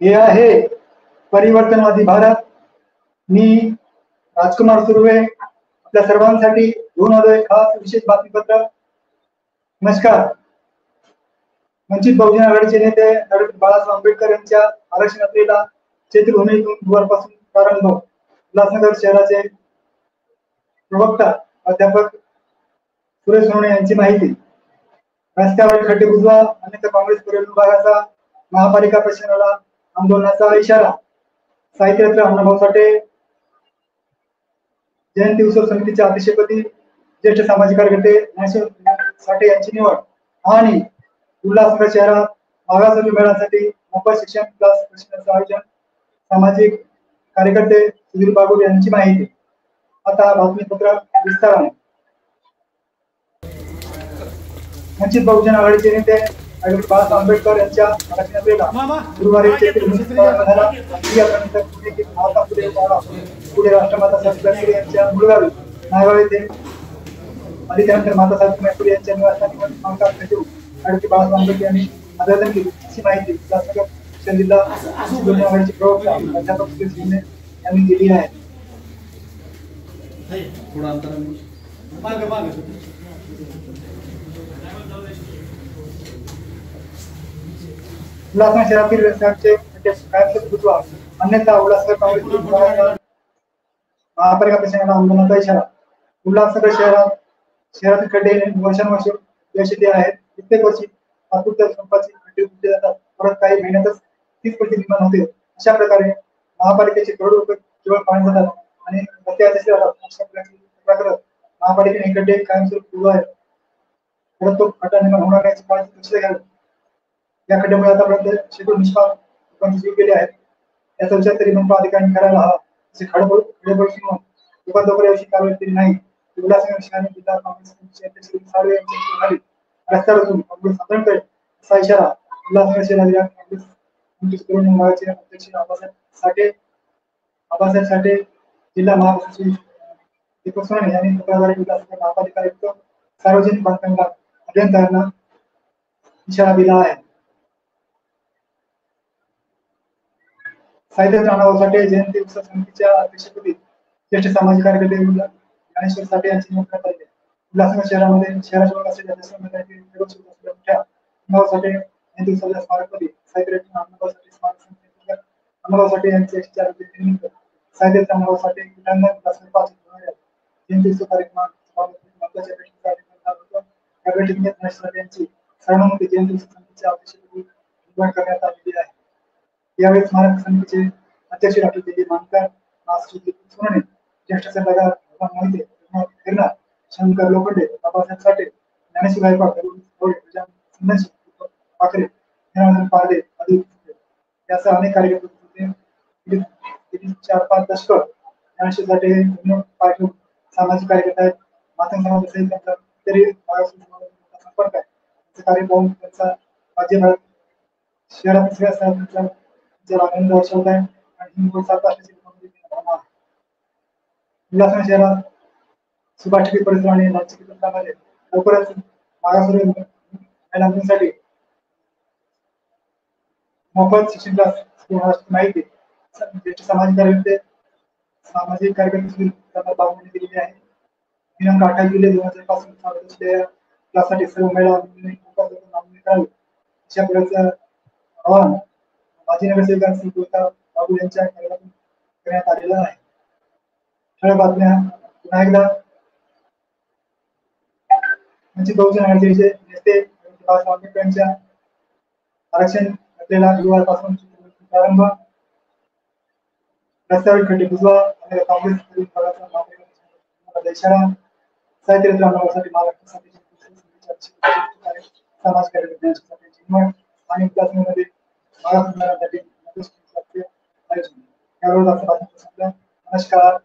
हे आहे परिवर्तनवादी भारत. मी राजकुमार सुर्वे आपल्या सर्वांसाठी घेऊन आलोय खास विशेष बातमीपत्र. नमस्कार. वंचित बहुजन आघाडीचे नेते डॉक्टर बाळासाहेब आंबेडकर यांच्या आरक्षण यात्रेला चैत्यभूमीतून गुरुवारपासून प्रारंभ. उल्हासनगर शहराचे प्रवक्ता प्राध्यापक सुरेश सोनवणे यांची माहिती. रस्त्यावर खड्डे बुजवा अन्यथा काँग्रेस पर्यटन विभागाचा महापालिका प्रशासनाला आंदोलनाचा इशारा. साहित्यरत्न अण्णाभाऊ साठे जयंती उत्सव समितीच्या अध्यक्षपदी ज्येष्ठ सामाजिक कार्यकर्ते ज्ञानेश्वर साठे यांची निवड. आणि उल्हासनगर शहरात मागासवर्गीय महिलांसाठी मोफत शिक्षण क्लास प्रशिक्षणाचं आयोजन. सामाजिक कार्यकर्ते सुधीर बागुल यांची माहिती. आता बातमीपत्र विस्ताराने. वंचित बहुजन आघाडीचे नेते डॉक्टर बाळासाहेब आंबेडकर यांच्या आरक्षण यात्रेला गुरुवारी महात्मा पुढे राष्ट्रमाता सावित्रीबाई फुले यांच्या मूळगावी नायगाव येथे आणि त्यानंतर माता सावित्रीबाई फुले यांच्या निवासस्थानी मानकात भेट देऊन डॉक्टर बाळासाहेब आंबेडकर यांनी अभिवादन केले अशी माहिती उल्हासनगर शिक्षण जिल्हा बहुजन आघाडीचे प्रवक्ता प्राध्यापक सुरेश सोनवणे यांनी दिली आहे. उल्हासनगर शहरातील रस्त्यांचे कायमस्वरूपी बुजवा अन्यथा उल्हासनगर काँग्रेस महापालिका प्रशासनाला आंदोलनाचा इशारा. उल्हासनगर शहरातील खड्डे वर्षानुवर्ष यशस्वी आहेत. कित्येक वर्षी तात्पुरत्या स्वरूपाची खड्डे बुजले जातात, परत काही महिन्यातच तीच परिस्थिती निर्माण होते. अशा प्रकारे महापालिकेचे करोडो रुपये केवळ पाणी जातात आणि रस्ते असे राहतात. अशा प्रकारे महापालिकेने खड्डे कायमस्वरूपी बुजवा आहेत, परत तो खड्डा निर्माण होणार याची काळजी दक्षता घ्यावी. या खड्ड्यामुळे आतापर्यंत शेकडो निष्पाप लोकांचे जीव गेले आहेत. याचा विचार तरी मनपा अधिकाऱ्यांनी करायला हवा. असे खडबडशी म्हणून लोकांवर याविषयी कारवाई केली नाही. उल्हासनगर शहराने जिल्हा काँग्रेस अध्यक्ष साळवे यांची रस्त्यावर असून काँग्रेस आंदोलन करेल असा इशारा उल्हासनगर शहरातील काँग्रेस विभागाचे अध्यक्ष आबासाहेब साठे जिल्हा महासचिव दीपक सोनवणे यांनी तक्रारदारी उल्हासनगर महापालिका आयुक्त सार्वजनिक बांधकाम अभियंत्यांना इशारा दिला आहे. साहित्यरत्न अण्णाभाऊ साठे जयंती उत्सव समितीच्या अध्यक्षपदी ज्येष्ठ सामाजिक कार्यकर्ते ज्ञानेश्वर साठे यांची निवड करण्यात आली. उल्हासनगर शहरामध्ये शहराच्या असलेल्या अण्णाभाऊ साठे जयंती उत्सवाच्या स्मारकपदी साहित्यरत्न अण्णाभाऊ साठे स्मारक समिती अण्णाभाऊ साठे यांचे 104 निमित्त साहित्यरत्न अण्णाभाऊ साठे क्रीडांगण उल्हासनगर पासून जयंती उत्सव कार्यक्रमात महत्वाच्या या बैठकीत ज्ञानेश्वर साठे यांची सर्वानुमते जयंती उत्सव समितीच्या अध्यक्षपदी निवड करण्यात आलेली आहे. यावेळी स्मारक समितीचे अध्यक्ष डॉक्टर दिलीप मानकर, महासचिव दीपक सोनवणे, ज्येष्ठ सल्लागार भगवान मोहिते, फिरणार शंकर लोखंडे, बाबासाहेब साठे, ज्ञानेश्वर गायकवाड, पाखरे, पारडे आदी यासह अनेक कार्यकर्ते होते. 4-5 दशक ज्ञानेश्वर साठे सामाजिक कार्यकर्ते आहेत. मातंग समाजासहित त्यांचा तरी संपर्क आहे. त्यांचं कार्य पाहून त्यांचा राज्यभरात शहरात सगळ्या आनंद दर्शवत आहे आणि ही 7 वर्षाची भावना आहे. उल्हासनगर शहरात सुभाष टिके परिसर आणि राजकीय तंत्रामध्ये लवकरच मागासवर्गीय महिलांसाठी मोफत शिक्षण क्लास माहिती ज्येष्ठ सामाजिक कार्यकर्ते बाबूंनी दिलेली आहे. दिनांक 28 जुलै 2000 पासून क्लाससाठी सर्व महिला नोंदणी करावी अशा प्रकारचं आवाहन माजी नगरसेवक बाबू यांच्या करण्यात आलेलं आहे. ठळक बातम्या पुन्हा एकदा. वंचित बहुजन आघाडीचे नेते बाळासाहेब आंबेडकर यांच्या आरक्षण यात्रेला गुरुवारपासून प्रारंभ. रस्त्यावर खड्डे बुजवा आणि काँग्रेस विभागाचा इशारा. साहित्यरत्न अण्णाभाऊसाठी महाराष्ट्रासाठी सामाजिक कार्यकर्त्यांची निवड आणि उल्हासनगरमध्ये नमस्कार.